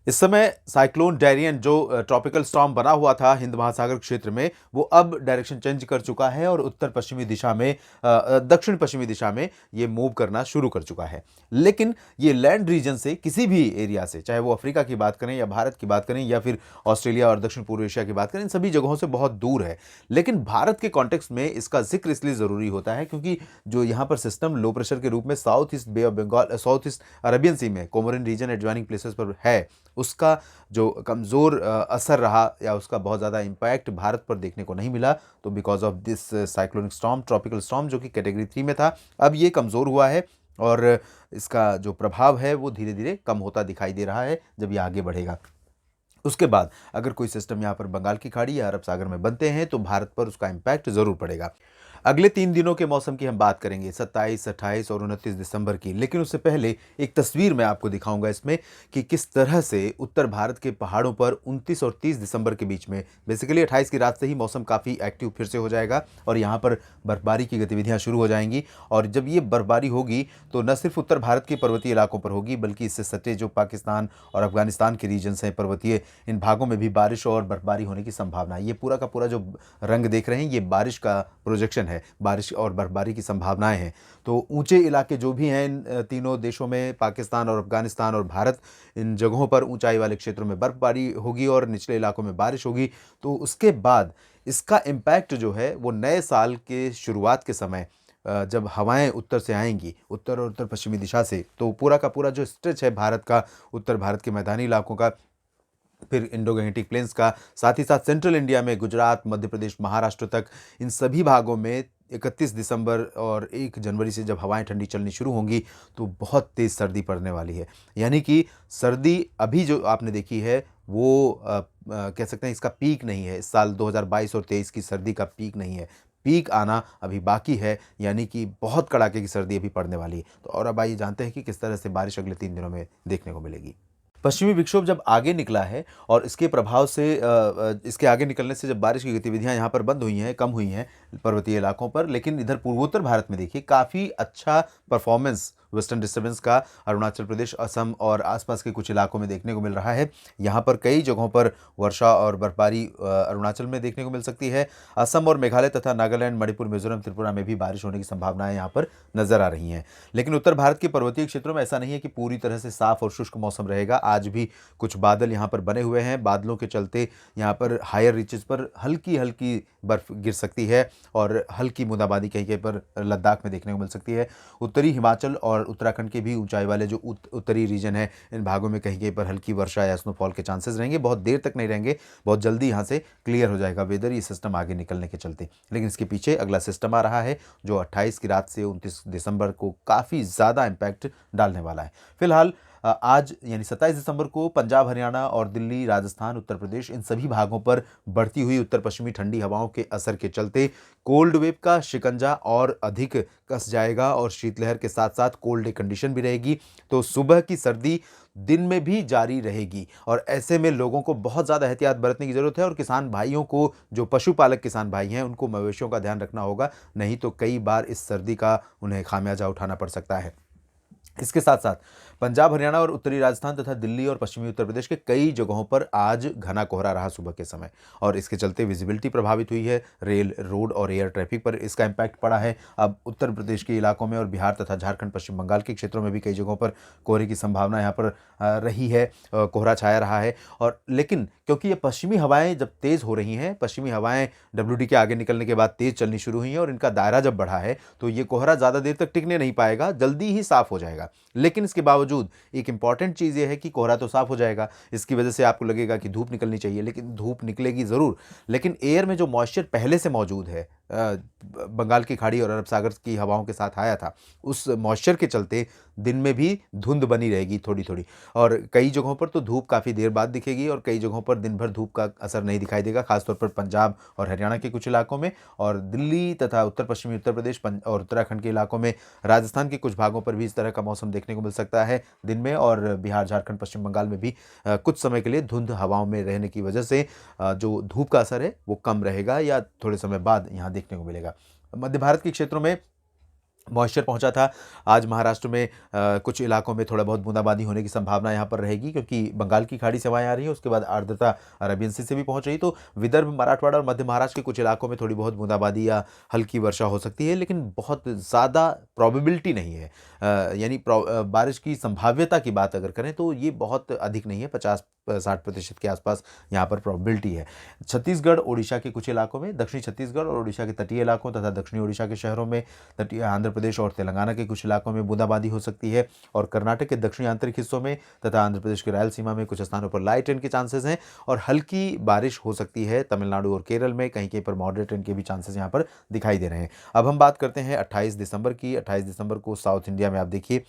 इस समय cyclone Darien जो ट्रॉपिकल स्टॉर्म बना हुआ था हिंद महासागर क्षेत्र में, वो अब डायरेक्शन चेंज कर चुका है और उत्तर पश्चिमी दिशा में दक्षिण पश्चिमी दिशा में ये मूव करना शुरू कर चुका है। लेकिन ये लैंड रीजन से किसी भी एरिया से, चाहे वो अफ्रीका की बात करें या भारत की बात करें या फिर ऑस्ट्रेलिया और दक्षिण पूर्व एशिया की बात करें, इन सभी जगहों से बहुत दूर है। लेकिन भारत के कॉन्टेक्स्ट में इसका जिक्र इसलिए ज़रूरी होता है क्योंकि जो यहाँ पर सिस्टम लो प्रेशर के रूप में south east bay of Bengal, south east Arabian sea में कोमोरिन रीजन एडजॉइनिंग प्लेसेस पर है, उसका जो कमज़ोर असर रहा या उसका बहुत ज़्यादा इम्पैक्ट भारत पर देखने को नहीं मिला। तो because of this cyclonic storm, tropical storm जो कि कैटेगरी 3 में था, अब ये कमज़ोर हुआ है और इसका जो प्रभाव है वो धीरे धीरे कम होता दिखाई दे रहा है जब ये आगे बढ़ेगा। उसके बाद अगर कोई सिस्टम यहाँ पर बंगाल की खाड़ी या अरब सागर में बनते हैं तो भारत पर उसका इम्पैक्ट ज़रूर पड़ेगा। अगले 3 दिनों के मौसम की हम बात करेंगे, 27, 28 और 29 दिसंबर की। लेकिन उससे पहले एक तस्वीर मैं आपको दिखाऊंगा इसमें कि किस तरह से उत्तर भारत के पहाड़ों पर 29 और 30 दिसंबर के बीच में, बेसिकली 28 की रात से ही मौसम काफ़ी एक्टिव फिर से हो जाएगा और यहाँ पर बर्फबारी की गतिविधियाँ शुरू हो जाएंगी। और जब ये बर्फबारी होगी तो न सिर्फ उत्तर भारत के पर्वतीय इलाकों पर होगी, बल्कि इससे सटे जो पाकिस्तान और अफगानिस्तान के रीजन्स हैं पर्वतीय, इन भागों में भी बारिश और बर्फबारी होने की संभावना है। ये पूरा का पूरा जो रंग देख रहे हैं ये बारिश का प्रोजेक्शन है, बारिश और बर्फबारी की संभावनाएं हैं। तो ऊंचे इलाके जो भी हैं इन तीनों देशों में, पाकिस्तान और अफगानिस्तान और भारत, इन जगहों पर ऊंचाई वाले क्षेत्रों में बर्फबारी होगी और निचले इलाकों में बारिश होगी। तो उसके बाद इसका इम्पैक्ट जो है वो नए साल के शुरुआत के समय जब हवाएं उत्तर से आएंगी, उत्तर और उत्तर पश्चिमी दिशा से, तो पूरा का पूरा जो स्ट्रेच है भारत का, उत्तर भारत के मैदानी इलाकों का, फिर इंडो गंगेटिक प्लेन्स का, साथ ही साथ सेंट्रल इंडिया में गुजरात, मध्य प्रदेश, महाराष्ट्र तक, इन सभी भागों में 31 दिसंबर और 1 जनवरी से जब हवाएं ठंडी चलनी शुरू होंगी तो बहुत तेज़ सर्दी पड़ने वाली है। यानी कि सर्दी अभी जो आपने देखी है वो कह सकते हैं इसका पीक नहीं है। इस साल 2022 और 23 की सर्दी का पीक नहीं है, पीक आना अभी बाकी है, यानी कि बहुत कड़ाके की सर्दी अभी पड़ने वाली है। तो और अब आइए जानते हैं कि किस तरह से बारिश अगले 3 दिनों में देखने को मिलेगी। पश्चिमी विक्षोभ जब आगे निकला है और इसके प्रभाव से इसके आगे निकलने से जब बारिश की गतिविधियां यहाँ पर बंद हुई हैं, कम हुई हैं पर्वतीय इलाकों पर, लेकिन इधर पूर्वोत्तर भारत में देखिए काफ़ी अच्छा परफॉर्मेंस वेस्टर्न डिस्टर्बेंस का अरुणाचल प्रदेश, असम और आसपास के कुछ इलाकों में देखने को मिल रहा है। यहाँ पर कई जगहों पर वर्षा और बर्फबारी अरुणाचल में देखने को मिल सकती है। असम और मेघालय तथा नागालैंड, मणिपुर, मिजोरम, त्रिपुरा में भी बारिश होने की संभावनाएं यहाँ पर नजर आ रही हैं। लेकिन उत्तर भारत के पर्वतीय क्षेत्रों में ऐसा नहीं है कि पूरी तरह से साफ और शुष्क मौसम रहेगा। आज भी कुछ बादल यहाँ पर बने हुए हैं। बादलों के चलते यहाँ पर हायर रीचेस पर हल्की हल्की बर्फ गिर सकती है और हल्की बूंदाबांदी कहीं कहीं पर लद्दाख में देखने को मिल सकती है। उत्तरी हिमाचल और उत्तराखंड के भी ऊंचाई वाले जो उत्तरी रीजन है, इन भागों में कहीं कहीं पर हल्की वर्षा या स्नोफॉल के चांसेस रहेंगे। बहुत देर तक नहीं रहेंगे, बहुत जल्दी यहाँ से क्लियर हो जाएगा वेदर, ये सिस्टम आगे निकलने के चलते। लेकिन इसके पीछे अगला सिस्टम आ रहा है जो 28 की रात से 29 दिसंबर को काफ़ी ज़्यादा इम्पैक्ट डालने वाला है। फिलहाल आज यानी 27 दिसंबर को पंजाब, हरियाणा और दिल्ली, राजस्थान, उत्तर प्रदेश, इन सभी भागों पर बढ़ती हुई उत्तर पश्चिमी ठंडी हवाओं के असर के चलते कोल्ड वेव का शिकंजा और अधिक कस जाएगा और शीतलहर के साथ साथ कोल्ड डे कंडीशन भी रहेगी। तो सुबह की सर्दी दिन में भी जारी रहेगी और ऐसे में लोगों को बहुत ज़्यादा एहतियात बरतने की ज़रूरत है और किसान भाइयों को, जो पशुपालक किसान भाई हैं, उनको मवेशियों का ध्यान रखना होगा, नहीं तो कई बार इस सर्दी का उन्हें खामियाजा उठाना पड़ सकता है। इसके साथ साथ पंजाब, हरियाणा और उत्तरी राजस्थान तथा दिल्ली और पश्चिमी उत्तर प्रदेश के कई जगहों पर आज घना कोहरा रहा सुबह के समय और इसके चलते विजिबिलिटी प्रभावित हुई है। रेल, रोड और एयर ट्रैफिक पर इसका इम्पैक्ट पड़ा है। अब उत्तर प्रदेश के इलाकों में और बिहार तथा झारखंड, पश्चिम बंगाल के क्षेत्रों में भी कई जगहों पर कोहरे की संभावना यहाँ पर रही है, कोहरा छाया रहा है। और लेकिन क्योंकि ये पश्चिमी हवाएं जब तेज़ हो रही हैं, पश्चिमी हवाएं WD के आगे निकलने के बाद तेज़ चलनी शुरू हुई हैं और इनका दायरा जब बढ़ा है तो ये कोहरा ज़्यादा देर तक टिकने नहीं पाएगा, जल्दी ही साफ हो जाएगा। लेकिन इसके बावजूद एक इंपॉर्टेंट चीज़ ये है कि कोहरा तो साफ हो जाएगा, इसकी वजह से आपको लगेगा कि धूप निकलनी चाहिए, लेकिन धूप निकलेगी ज़रूर, लेकिन एयर में जो मॉइस्चर पहले से मौजूद है, बंगाल की खाड़ी और अरब सागर की हवाओं के साथ आया था, उस मॉइस्चर के चलते दिन में भी धुंध बनी रहेगी थोड़ी थोड़ी और कई जगहों पर तो धूप काफ़ी देर बाद दिखेगी और कई जगहों पर दिन भर धूप का असर नहीं दिखाई देगा, खासतौर पर पंजाब और हरियाणा के कुछ इलाकों में और दिल्ली तथा उत्तर पश्चिमी उत्तर प्रदेश और उत्तराखंड के इलाकों में, राजस्थान के कुछ भागों पर भी इस तरह का मौसम देखने को मिल सकता है दिन में और बिहार, झारखंड, पश्चिम बंगाल में भी कुछ समय के लिए धुंध हवाओं में रहने की वजह से जो धूप का असर है वो कम रहेगा या थोड़े समय बाद यहाँ देखने को मिलेगा। मध्य भारत के क्षेत्रों में मॉइस्चर पहुंचा था। आज महाराष्ट्र में कुछ इलाकों में थोड़ा बहुत बूंदाबांदी होने की संभावना यहाँ पर रहेगी, क्योंकि बंगाल की खाड़ी से हवाएं आ रही है, उसके बाद आर्द्रता अरबियन सी से भी पहुंच रही, तो विदर्भ, मराठवाड़ा और मध्य महाराष्ट्र के कुछ इलाकों में थोड़ी बहुत बूंदाबांदी या हल्की वर्षा हो सकती है, लेकिन बहुत ज़्यादा प्रोबेबिलिटी नहीं है। यानी बारिश की संभाव्यता की बात अगर करें तो ये बहुत अधिक नहीं है, 50-60% के आसपास यहाँ पर प्रोबेबिलिटी है। छत्तीसगढ़, ओडिशा के कुछ इलाकों में, दक्षिणी छत्तीसगढ़ और ओडिशा के तटीय इलाकों तथा दक्षिणी ओडिशा के शहरों में, तटीय आंध्र प्रदेश और तेलंगाना के कुछ इलाकों में बूंदाबांदी हो सकती है, और कर्नाटक के दक्षिणी आंतरिक हिस्सों में तथा आंध्र प्रदेश के रायलसीमा में कुछ स्थानों पर लाइट रेन के चांसेस हैं, और हल्की बारिश हो सकती है तमिलनाडु और केरल में, कहीं कहीं पर मॉडरेट रेन के भी चांसेस यहाँ पर दिखाई दे रहे हैं। अब हम बात करते हैं 28 दिसंबर की। 28 दिसंबर को साउथ इंडिया में आप देखिए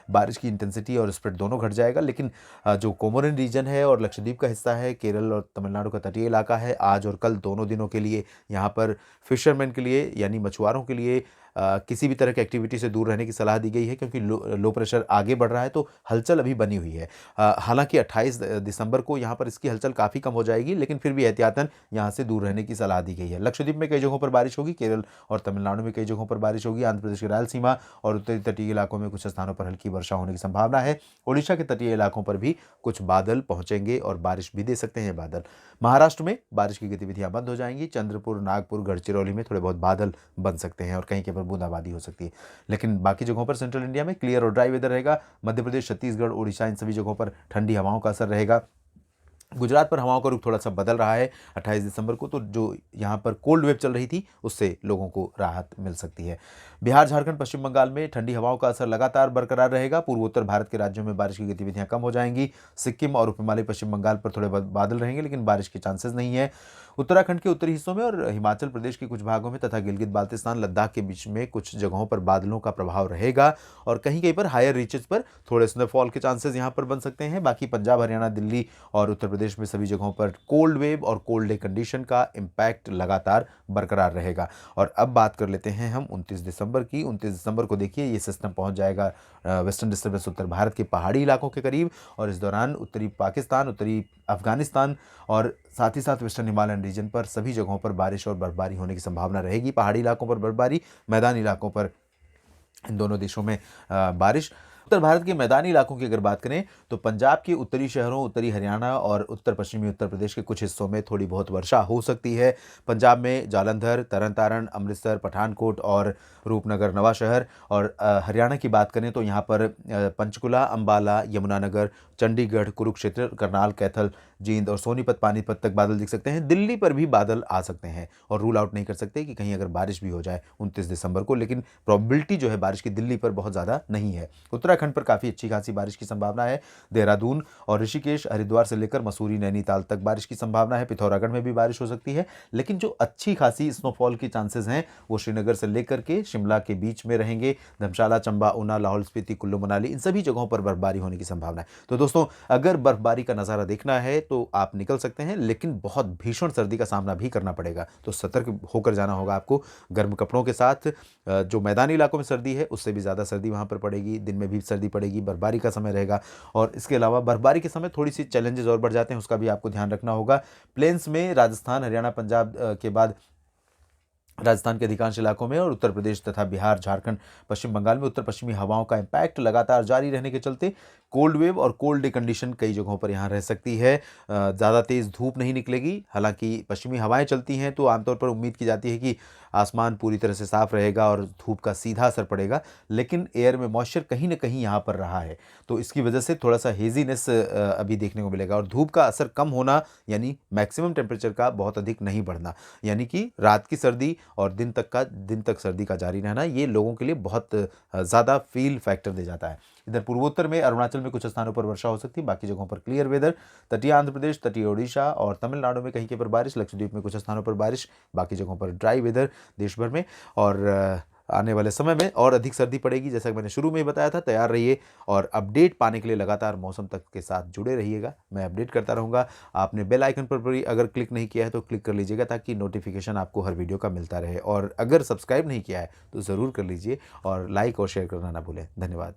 बारिश की इंटेंसिटी और स्प्रेड दोनों घट जाएगा, लेकिन जो कोमोरिन रीजन है और लक्षद्वीप का हिस्सा है, केरल और तमिलनाडु का तटीय इलाका है, आज और कल दोनों दिनों के लिए यहाँ पर फिशरमैन के लिए यानी मछुआरों के लिए किसी भी तरह की एक्टिविटी से दूर रहने की सलाह दी गई है, क्योंकि लो प्रेशर आगे बढ़ रहा है, तो हलचल अभी बनी हुई है। हालांकि 28 दिसंबर को यहाँ पर इसकी हलचल काफ़ी कम हो जाएगी, लेकिन फिर भी एहतियातन यहाँ से दूर रहने की सलाह दी गई है। लक्षद्वीप में कई जगहों पर बारिश होगी, केरल और तमिलनाडु में कई जगहों पर बारिश होगी, आंध्र प्रदेश की रायलसीमा और उत्तरी तटीय इलाकों में कुछ स्थानों पर हल्की वर्षा होने की संभावना है। ओडिशा के तटीय इलाकों पर भी कुछ बादल पहुंचेंगे और बारिश भी दे सकते हैं बादल। महाराष्ट्र में बारिश की गतिविधियां बंद हो जाएंगी, चंद्रपुर, नागपुर, गढ़चिरौली में थोड़े बहुत बादल बन सकते हैं और कहीं कहीं पर बूंदाबांदी हो सकती है, लेकिन बाकी जगहों पर सेंट्रल इंडिया में क्लियर और ड्राई वेदर रहेगा। मध्य प्रदेश, छत्तीसगढ़, उड़ीसा, इन सभी जगहों पर ठंडी हवाओं का असर रहेगा। गुजरात पर हवाओं का रुख थोड़ा सा बदल रहा है 28 दिसंबर को, तो जो यहाँ पर कोल्ड वेव चल रही थी उससे लोगों को राहत मिल सकती है। बिहार, झारखंड, पश्चिम बंगाल में ठंडी हवाओं का असर लगातार बरकरार रहेगा। पूर्वोत्तर भारत के राज्यों में बारिश की गतिविधियां कम हो जाएंगी। सिक्किम और उप हिमालय पश्चिम बंगाल पर थोड़े बादल रहेंगे, लेकिन बारिश के चांसेस नहीं है। उत्तराखंड के उत्तरी हिस्सों में और हिमाचल प्रदेश के कुछ भागों में तथा गिलगित बाल्तिस्तान, लद्दाख के बीच में कुछ जगहों पर बादलों का प्रभाव रहेगा, और कहीं कहीं पर हायर रीचेस पर थोड़े स्नोफॉल के चांसेस यहाँ पर बन सकते हैं। बाकी पंजाब, हरियाणा, दिल्ली और उत्तर प्रदेश में सभी जगहों पर कोल्ड वेव और कोल्ड डे कंडीशन का इम्पैक्ट लगातार बरकरार रहेगा। और अब बात कर लेते हैं हम 29 दिसंबर की। 29 दिसंबर को देखिए ये सिस्टम पहुंच जाएगा वेस्टर्न डिस्टर्बेंस उत्तर भारत के पहाड़ी इलाकों के करीब, और इस दौरान उत्तरी पाकिस्तान, उत्तरी अफगानिस्तान और साथ ही साथ वेस्टर्न हिमालयन रीजन पर सभी जगहों पर बारिश और बर्फबारी होने की संभावना रहेगी। पहाड़ी इलाकों पर बर्फबारी, मैदानी इलाकों पर इन दोनों देशों में बारिश। उत्तर भारत के मैदानी इलाकों की अगर बात करें तो पंजाब के उत्तरी शहरों, उत्तरी हरियाणा और उत्तर पश्चिमी उत्तर प्रदेश के कुछ हिस्सों में थोड़ी बहुत वर्षा हो सकती है। पंजाब में जालंधर, तरन तारण, अमृतसर, पठानकोट और रूपनगर, नवा शहर, और हरियाणा की बात करें तो यहाँ पर पंचकुला, अम्बाला, यमुनानगर, चंडीगढ़, कुरुक्षेत्र, करनाल, कैथल, जींद और सोनीपत, पानीपत तक बादल दिख सकते हैं। दिल्ली पर भी बादल आ सकते हैं, और रूल आउट नहीं कर सकते कि कहीं अगर बारिश भी हो जाए 29 दिसंबर को, लेकिन प्रोबेबिलिटी जो है बारिश की दिल्ली पर बहुत ज़्यादा नहीं है। उत्तराखंड पर काफ़ी अच्छी खासी बारिश की संभावना है। देहरादून और ऋषिकेश, हरिद्वार से लेकर मसूरी, नैनीताल तक बारिश की संभावना है। पिथौरागढ़ में भी बारिश हो सकती है, लेकिन जो अच्छी खासी स्नोफॉल की चांसेस हैं वो श्रीनगर से लेकर के शिमला के बीच में रहेंगे। धर्मशाला, चंबा, ऊना, लाहौल स्पीति, कुल्लू मनाली, इन सभी जगहों पर बर्फबारी होने की संभावना है। तो दोस्तों, अगर बर्फबारी का नज़ारा देखना है तो आप निकल सकते हैं, लेकिन बहुत भीषण सर्दी का सामना भी करना पड़ेगा, तो सतर्क होकर जाना होगा आपको। गर्म कपड़ों के साथ जो मैदानी इलाकों में सर्दी है उससे भी ज़्यादा सर्दी वहाँ पर पड़ेगी, दिन में भी सर्दी पड़ेगी, बर्फबारी का समय रहेगा। और इसके अलावा बर्फबारी के समय थोड़ी सी चैलेंजेस और बढ़ जाते हैं, उसका भी आपको ध्यान रखना होगा। प्लेन्स में राजस्थान, हरियाणा, पंजाब के बाद राजस्थान के अधिकांश इलाकों में और उत्तर प्रदेश तथा बिहार, झारखंड, पश्चिम बंगाल में उत्तर पश्चिमी हवाओं का इम्पैक्ट लगातार जारी रहने के चलते कोल्ड वेव और कोल्ड डे कंडीशन कई जगहों पर यहाँ रह सकती है। ज़्यादा तेज़ धूप नहीं निकलेगी, हालांकि पश्चिमी हवाएं चलती हैं तो आमतौर पर उम्मीद की जाती है कि आसमान पूरी तरह से साफ रहेगा और धूप का सीधा असर पड़ेगा, लेकिन एयर में मॉइस्चर कहीं ना कहीं यहाँ पर रहा है, तो इसकी वजह से थोड़ा सा हेजीनेस अभी देखने को मिलेगा। और धूप का असर कम होना यानी मैक्सिमम टेम्परेचर का बहुत अधिक नहीं बढ़ना, यानी कि रात की सर्दी और दिन तक सर्दी का जारी रहना, ये लोगों के लिए बहुत ज़्यादा फील फैक्टर दे जाता है। इधर पूर्वोत्तर में अरुणाचल में कुछ स्थानों पर वर्षा हो सकती है, बाकी जगहों पर क्लियर वेदर। तटीय आंध्र प्रदेश, तटीय ओडिशा और तमिलनाडु में कहीं कहीं पर बारिश, लक्षद्वीप में कुछ स्थानों पर बारिश, बाकी जगहों पर ड्राई वेदर देश भर में। और आने वाले समय में और अधिक सर्दी पड़ेगी, जैसा कि मैंने शुरू में ही बताया था। तैयार रहिए और अपडेट पाने के लिए लगातार मौसम तक के साथ जुड़े रहिएगा, मैं अपडेट करता रहूँगा। आपने बेल आइकन पर भी अगर क्लिक नहीं किया है तो क्लिक कर लीजिएगा, ताकि नोटिफिकेशन आपको हर वीडियो का मिलता रहे। और अगर सब्सक्राइब नहीं किया है तो ज़रूर कर लीजिए, और लाइक और शेयर करना ना भूलें। धन्यवाद।